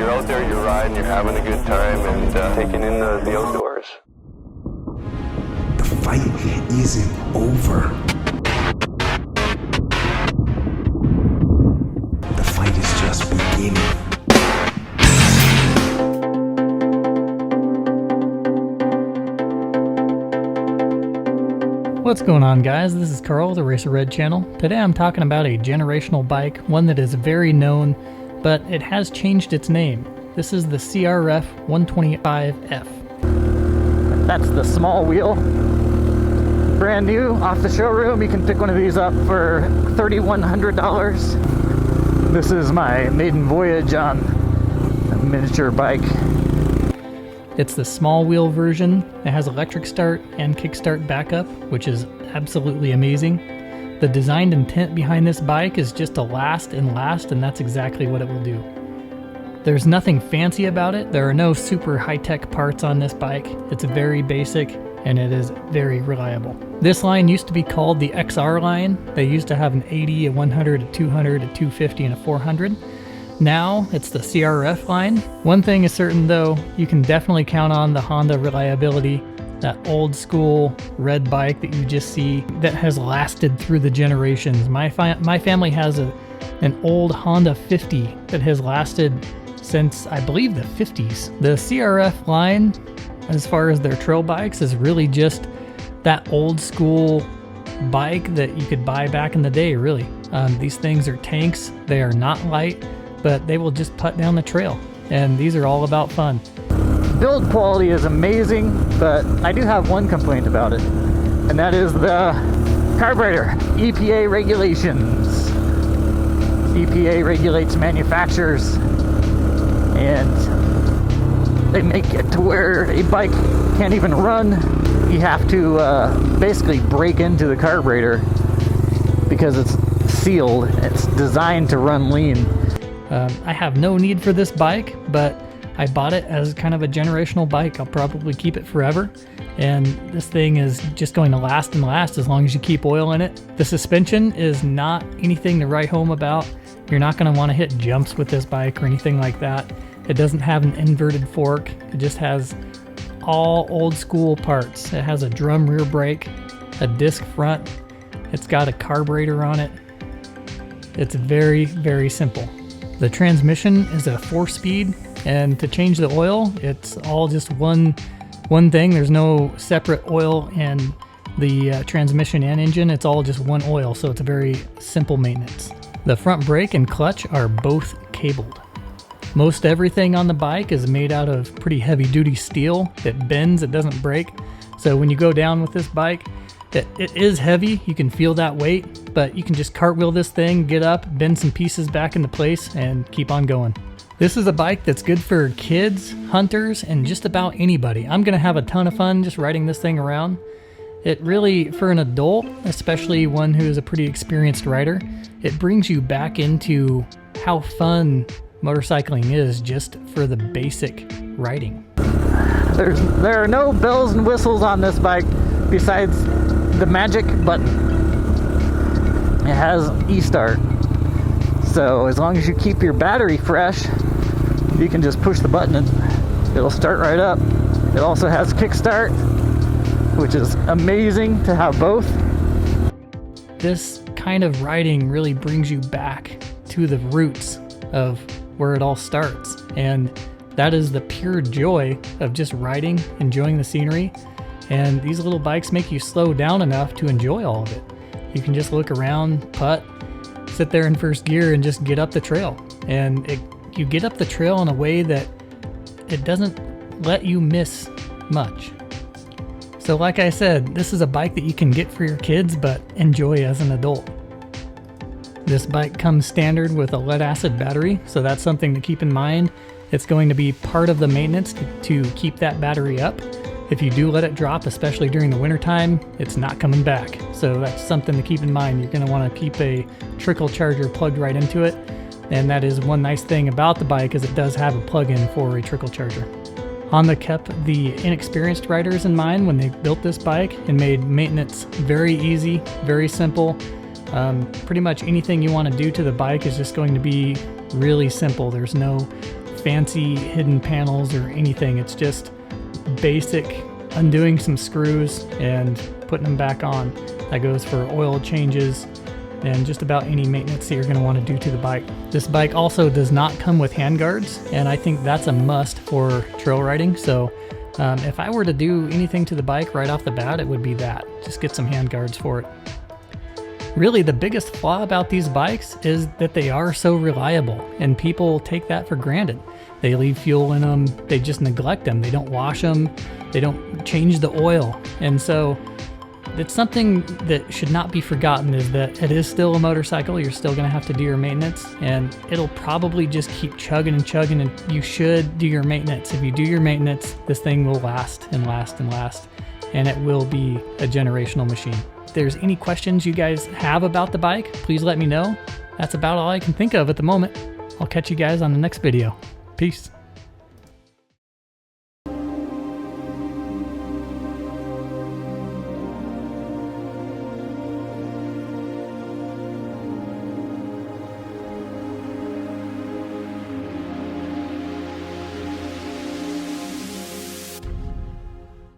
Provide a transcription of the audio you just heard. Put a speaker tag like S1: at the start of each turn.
S1: you're out there, you're riding, you're having a good time, and taking in the outdoors.
S2: The fight isn't over. The fight is just beginning.
S3: What's going on, guys? This is Carl, the RacerRed channel. Today I'm talking about a generational bike, one that is very known, but it has changed its name. This is the CRF125F. That's the small wheel. Brand new, off the showroom. You can pick one of these up for $3,100. This is my maiden voyage on a miniature bike. It's the small wheel version. It has electric start and kickstart backup, which is absolutely amazing. The design intent behind this bike is just to last, and that's exactly what it will do. There's nothing fancy about it. There are no super high-tech parts on this bike. It's very basic, and it is very reliable. This line used to be called the XR line. They used to have an 80, a 100, a 200, a 250, and a 400. Now it's the CRF line. One thing is certain though, you can definitely count on the Honda reliability, that old school red bike that you just see that has lasted through the generations. My family has an old Honda 50 that has lasted since, I believe, the 50s. The CRF line, as far as their trail bikes, is really just that old school bike that you could buy back in the day, really. These things are tanks. They are not light, but they will just putt down the trail. And these are all about fun. Build quality is amazing, but I do have one complaint about it, and that is the carburetor. EPA regulations. EPA regulates manufacturers, and they make it to where a bike can't even run. You have to basically break into the carburetor because it's sealed. It's designed to run lean. I have no need for this bike, but I bought it as kind of a generational bike. I'll probably keep it forever, and this thing is just going to last and last as long as you keep oil in it. The suspension is not anything to write home about. You're not going to want to hit jumps with this bike or anything like that. It doesn't have an inverted fork. It just has all old school parts. It has a drum rear brake, a disc front. It's got a carburetor on it. It's very, very simple. The transmission is a 4-speed, and to change the oil, it's all just one thing. There's no separate oil and the transmission and engine. It's all just one oil, so it's a very simple maintenance. The front brake and clutch are both cabled. Most everything on the bike is made out of pretty heavy-duty steel. It bends, it doesn't break. So when you go down with this bike, it is heavy. You can feel that weight, but you can just cartwheel this thing, get up, bend some pieces back into place, and keep on going. This is a bike that's good for kids, hunters, and just about anybody. I'm gonna have a ton of fun just riding this thing around. It really, for an adult, especially one who is a pretty experienced rider, it brings you back into how fun motorcycling is just for the basic riding. There are no bells and whistles on this bike besides the magic button. It has e-start, so as long as you keep your battery fresh, you can just push the button and it'll start right up. It also has kickstart, which is amazing to have both. This kind of riding really brings you back to the roots of where it all starts, and that is the pure joy of just riding, enjoying the scenery. And these little bikes make you slow down enough to enjoy all of it. You can just look around, putt, sit there in first gear, and just get up the trail. And you get up the trail in a way that it doesn't let you miss much. So like I said, this is a bike that you can get for your kids, but enjoy as an adult. This bike comes standard with a lead acid battery, so that's something to keep in mind. It's going to be part of the maintenance to keep that battery up. If you do let it drop, especially during the winter time, it's not coming back. So that's something to keep in mind. You're going to want to keep a trickle charger plugged right into it. And that is one nice thing about the bike, is it does have a plug-in for a trickle charger. Honda kept the inexperienced riders in mind when they built this bike and made maintenance very easy, very simple. Pretty much anything you want to do to the bike is just going to be really simple. There's no fancy hidden panels or anything. It's just basic undoing some screws and putting them back on. That goes for oil changes and just about any maintenance that you're going to want to do to the bike. This bike also does not come with handguards, and I think that's a must for trail riding. So if I were to do anything to the bike right off the bat, it would be that. Just get some handguards for it. Really, the biggest flaw about these bikes is that they are so reliable, and people take that for granted. They leave fuel in them, they just neglect them, they don't wash them, they don't change the oil. And so it's something that should not be forgotten, is that it is still a motorcycle. You're still going to have to do your maintenance, and it'll probably just keep chugging and chugging, and you should do your maintenance. If you do your maintenance, this thing will last and last and last, and it will be a generational machine. If there's any questions you guys have about the bike, please let me know. That's about all I can think of at the moment. I'll catch you guys on the next video. Peace.